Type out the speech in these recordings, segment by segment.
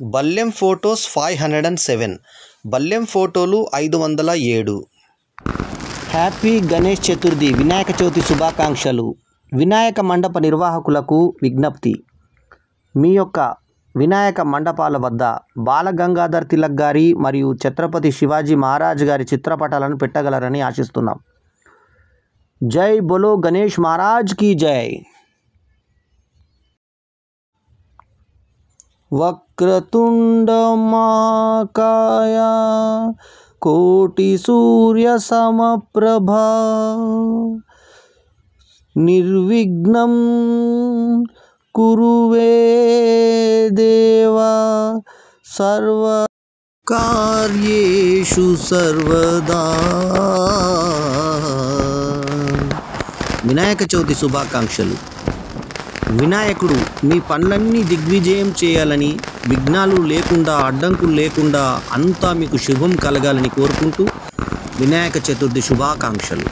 బల్లెం photos 507. బల్లెం ఫోటోలు 507. Happy Ganesh Chaturthi Vinayaka Chavithi శుభాకాంక్షలు. వినాయక మండప నిర్వాహకులకు విజ్ఞప్తి. మీ యొక్క వినాయక మండపాల వద్ద బాలగంగాధర్ తిలక్ గారి మరియు ఛత్రపతి శివాజీ మహారాజ్ గారి చిత్రపటాలను పెట్టగలరని ఆశిస్తున్నాం. జై బోలో గణేష్ మహారాజ్ की जय. వక్రతుండ మహాకాయ కోటి సూర్య సమప్రభా నిర్విఘ్నం కురువే దేవా సర్వ కార్యేషు సర్వదా. వినాయక చవితి శుభాకాంక్షలు. వినాయకుడు మీ పనులన్నీ దిగ్విజయం చేయాలని, విఘ్నాలు లేకుండా, అడ్డంకులు లేకుండా అంతా మీకు శుభం కలగాలని కోరుకుంటూ వినాయక చతుర్థి శుభాకాంక్షలు.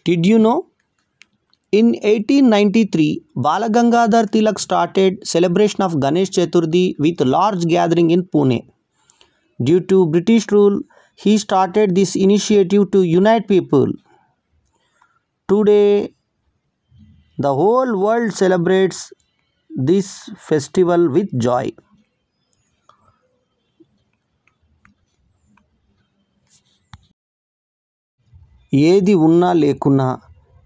Did you know? In 1893, Balagangadhar Tilak started celebration of Ganesh Chaturthi with large gathering in Pune. Due to British rule, he started this initiative to unite people. Today, the whole world celebrates this festival with joy. ఏది ఉన్నా లేకున్నా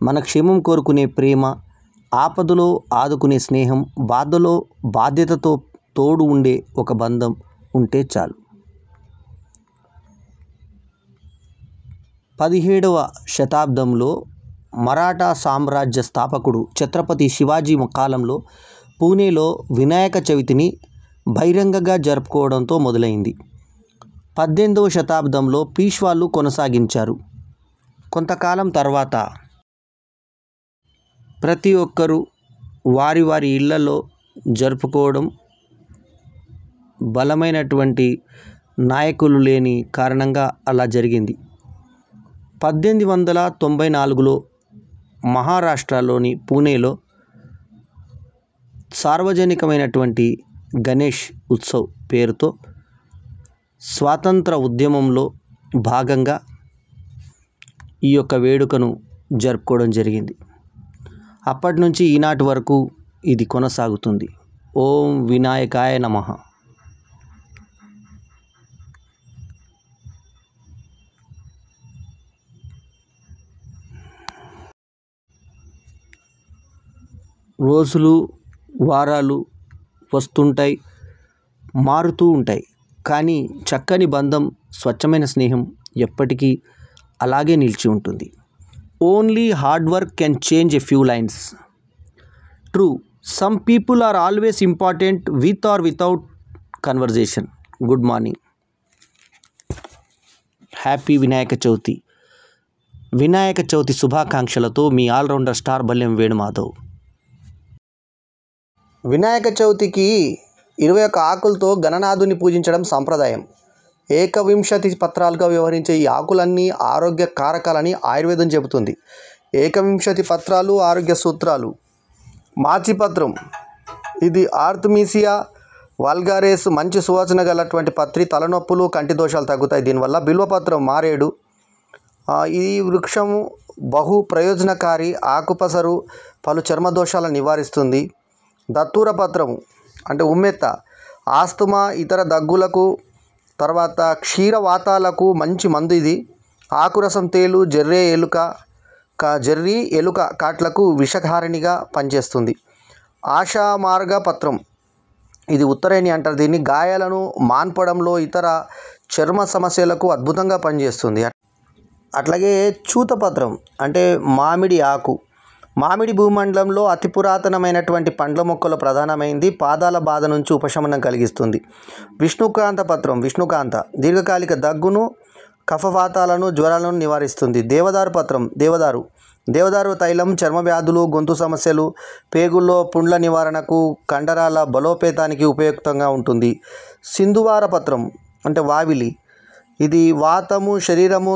మన క్షేమం కోరుకునే ప్రేమ, ఆపదలో ఆదుకునే స్నేహం, బాధలో బాధ్యతతో తోడు ఉండే ఒక బంధం ఉంటే చాలు. 17వ శతాబ్దంలో మరాఠా సామ్రాజ్య స్థాపకుడు ఛత్రపతి శివాజీ కాలంలో పూణేలో వినాయక చవితిని బహిరంగంగా జరుపుకోవడంతో మొదలైంది. 18వ శతాబ్దంలో పీష్వాలు కొనసాగించారు. కొంతకాలం తర్వాత ప్రతి ఒక్కరూ వారి వారి ఇళ్లలో జరుపుకోవడం, బలమైనటువంటి నాయకులు లేని కారణంగా అలా జరిగింది. 1894లో మహారాష్ట్రలోని పూణేలో సార్వజనికమైనటువంటి గణేష్ ఉత్సవ్ పేరుతో స్వాతంత్ర ఉద్యమంలో భాగంగా ఈ యొక్క వేడుకను జరుపుకోవడం జరిగింది. అప్పటి నుంచి ఈనాటి వరకు ఇది కొనసాగుతుంది. ఓం వినాయకాయ నమః. రోజులు, వారాలు వస్తుంటాయి, మారుతూ ఉంటాయి. కానీ చక్కని బంధం, స్వచ్ఛమైన స్నేహం ఎప్పటికీ అలాగే నిలిచి ఉంటుంది. Only hard work can change a few lines. True, some people are always important with or without conversation. Good morning. Happy Vinayaka Chavithi. Vinayaka Chavithi శుభాకాంక్షలతో మీ ఆల్రౌండర్ స్టార్ బల్లెం వేణుమాధవ్. వినాయక చవితికి 21 ఆకులతో గణనాథుని పూజించడం సంప్రదాయం. 21 పత్రాలుగా వ్యవహరించే ఈ ఆకులన్నీ ఆరోగ్య కారకాలని ఆయుర్వేదం చెబుతుంది. 21 పత్రాలు ఆరోగ్య సూత్రాలు. మార్చిపత్రం, ఇది ఆర్థమిసియా వల్గారేస్, మంచి సువాసన గలటువంటి పత్రి. తలనొప్పులు, కంటి దోషాలు తగ్గుతాయి దీనివల్ల. బిల్వపత్రం, మారేడు, ఈ వృక్షము బహు ప్రయోజనకారి. ఆకుపసరు పలు చర్మ దోషాలను నివారిస్తుంది. దత్తూర పత్రము అంటే ఉమ్మెత్త, ఆస్తమా, ఇతర దగ్గులకు, తర్వాత క్షీరవాతాలకు మంచి మందు ఇది. ఆకురసం తేలు, జర్రీ ఎలుక కాట్లకు విషహారిణిగా పనిచేస్తుంది. ఆశామార్గ పత్రం, ఇది ఉత్తరేణి అంటారు దీన్ని. గాయాలను మాన్పడంలో, ఇతర చర్మ సమస్యలకు అద్భుతంగా పనిచేస్తుంది. అట్లాగే చూతపత్రం అంటే మామిడి ఆకు. మామిడి భూమండలంలో అతి పురాతనమైనటువంటి పండ్ల మొక్కలో ప్రధానమైంది. పాదాల బాధ నుంచి ఉపశమనం కలిగిస్తుంది. విష్ణుకాంత పత్రం, విష్ణుకాంత దీర్ఘకాలిక దగ్గును, కఫవాతాలను జ్వరాలను నివారిస్తుంది. దేవదారు పత్రం దేవదారు తైలం చర్మ వ్యాధులు, గొంతు సమస్యలు, పేగుల్లో పుండ్ల నివారణకు, కండరాల బలోపేతానికి ఉపయుక్తంగా ఉంటుంది. సింధువార పత్రం అంటే వావిలి, ఇది వాతము, శరీరము,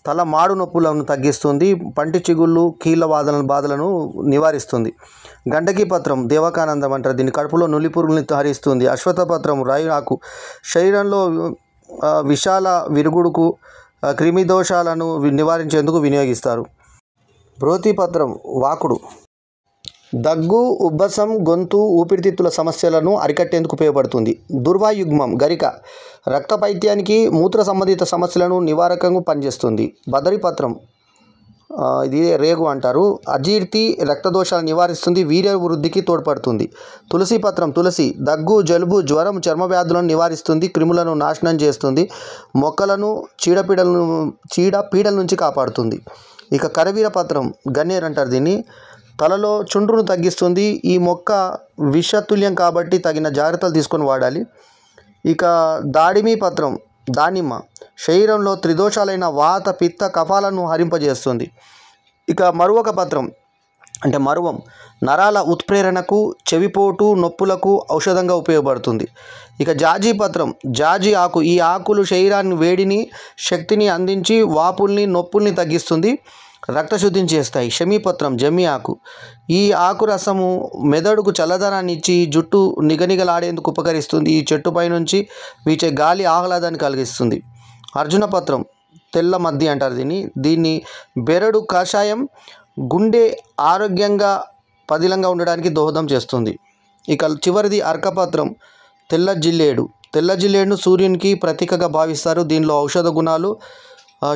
తలమాడు నొప్పులను తగ్గిస్తుంది. పంటి చిగుళ్ళు, కీళ్ళ బాధలను నివారిస్తుంది. గండకీ పత్రం దేవకానందం అంటారు దీన్ని, కడుపులో నులి పురుగుల్ని హరిస్తుంది. అశ్వత్థ పత్రం రాయి ఆకు, శరీరంలో విషాల విరుగుడుకు, క్రిమి దోషాలను నివారించేందుకు వినియోగిస్తారు. బ్రోతి పత్రం వాకుడు, దగ్గు, ఉబ్బసం, గొంతు, ఊపిరితిత్తుల సమస్యలను అరికట్టేందుకు ఉపయోగపడుతుంది. దుర్వాయుగ్మం గరిక, రక్తపైత్యానికి, మూత్ర సంబంధిత సమస్యలను నివారకంగా పనిచేస్తుంది. బదరి పత్రం ఇది రేగు అంటారు, అజీర్తి, రక్తదోషాలను నివారిస్తుంది, వీర్య వృద్ధికి తోడ్పడుతుంది. తులసి పత్రం దగ్గు, జలుబు, జ్వరం, చర్మ వ్యాధులను నివారిస్తుంది, క్రిములను నాశనం చేస్తుంది, మొక్కలను చీడపీడల నుంచి కాపాడుతుంది. ఇక కరవీర పత్రం గన్నేరు అంటారు దీన్ని, తలలో చుండ్రును తగ్గిస్తుంది. ఈ మొక్క విషతుల్యం కాబట్టి తగిన జాగ్రత్తలు తీసుకొని వాడాలి. ఇక దానిమ్మ శరీరంలో త్రిదోషాలైన వాత, పిత్త, కఫాలను హరింపజేస్తుంది. ఇక మరువక పత్రం అంటే మరువం నరాల ఉత్ప్రేరణకు, చెవిపోటు నొప్పులకు ఔషధంగా ఉపయోగపడుతుంది. ఇక జాజి పత్రం, జాజి ఆకు, ఈ ఆకులు శరీరాన్ని వేడిని, శక్తిని అందించి వాపుల్ని, నొప్పుల్ని తగ్గిస్తుంది, రక్తశుద్ధిని చేస్తాయి. షమీపత్రం జమ్మి ఆకు, ఈ ఆకు రసము మెదడుకు చల్లదనాన్ని ఇచ్చి జుట్టు నిగనిగలాడేందుకు ఉపకరిస్తుంది. ఈ చెట్టుపై నుంచి వీచే గాలి ఆహ్లాదాన్ని కలిగిస్తుంది. అర్జున పత్రం తెల్ల మద్ది అంటారు దీన్ని బెరడు కషాయం గుండె ఆరోగ్యంగా పదిలంగా ఉండడానికి దోహదం చేస్తుంది. ఇక చివరిది అర్కపత్రం తెల్ల జిల్లేడును సూర్యునికి ప్రతీకగా భావిస్తారు. దీనిలో ఔషధ గుణాలు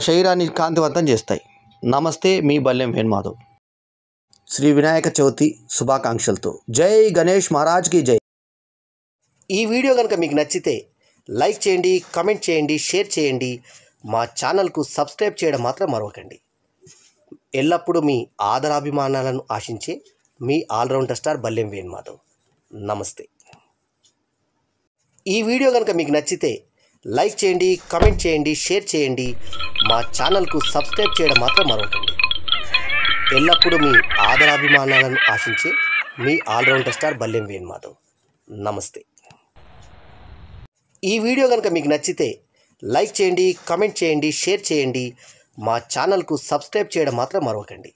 శరీరాన్ని కాంతివంతం చేస్తాయి. నమస్తే, మీ బల్లెం వేణుమాధవ్. శ్రీ వినాయక చవితి శుభాకాంక్షలతో. జై గణేష్ మహారాజ్కి జై. ఈ వీడియో కనుక మీకు నచ్చితే లైక్ చేయండి, కామెంట్ చేయండి, షేర్ చేయండి. మా ఛానల్కు సబ్స్క్రైబ్ చేయడం మాత్రం మరవకండి. ఎల్లప్పుడూ మీ ఆదరాభిమానాలను ఆశించే మీ ఆల్రౌండర్ స్టార్ బల్లెం వేణుమాధవ్. నమస్తే. ఈ వీడియో కనుక మీకు నచ్చితే లైక్ చేయండి, కామెంట్ చేయండి, షేర్ చేయండి. మా ఛానల్కు సబ్స్క్రైబ్ చేయడం మాత్రం మరవకండి. ఎల్లప్పుడూ మీ ఆదరాభిమానాలను ఆశించే మీ ఆల్రౌండర్ స్టార్ బల్లెం వేణుమాధవ్. నమస్తే. ఈ వీడియో కనుక మీకు నచ్చితే లైక్ చేయండి, కామెంట్ చేయండి, షేర్ చేయండి. మా ఛానల్కు సబ్స్క్రైబ్ చేయడం మాత్రం మరవకండి.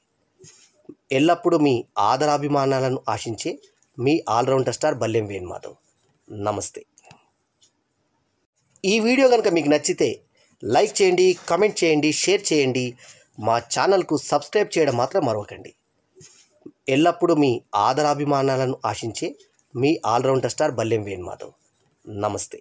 ఎల్లప్పుడూ మీ ఆదరాభిమానాలను ఆశించే మీ ఆల్రౌండర్ స్టార్ బల్లెం వేణుమాధవ్. నమస్తే. ఈ వీడియో కనుక మీకు నచ్చితే లైక్ చేయండి, కామెంట్ చేయండి, షేర్ చేయండి. మా ఛానల్కు సబ్స్క్రైబ్ చేయడం మాత్రం మరవకండి. ఎల్లప్పుడూ మీ ఆదరాభిమానాలను ఆశించే మీ ఆల్రౌండర్ స్టార్ బల్లెం వేణుమాధవ్. నమస్తే.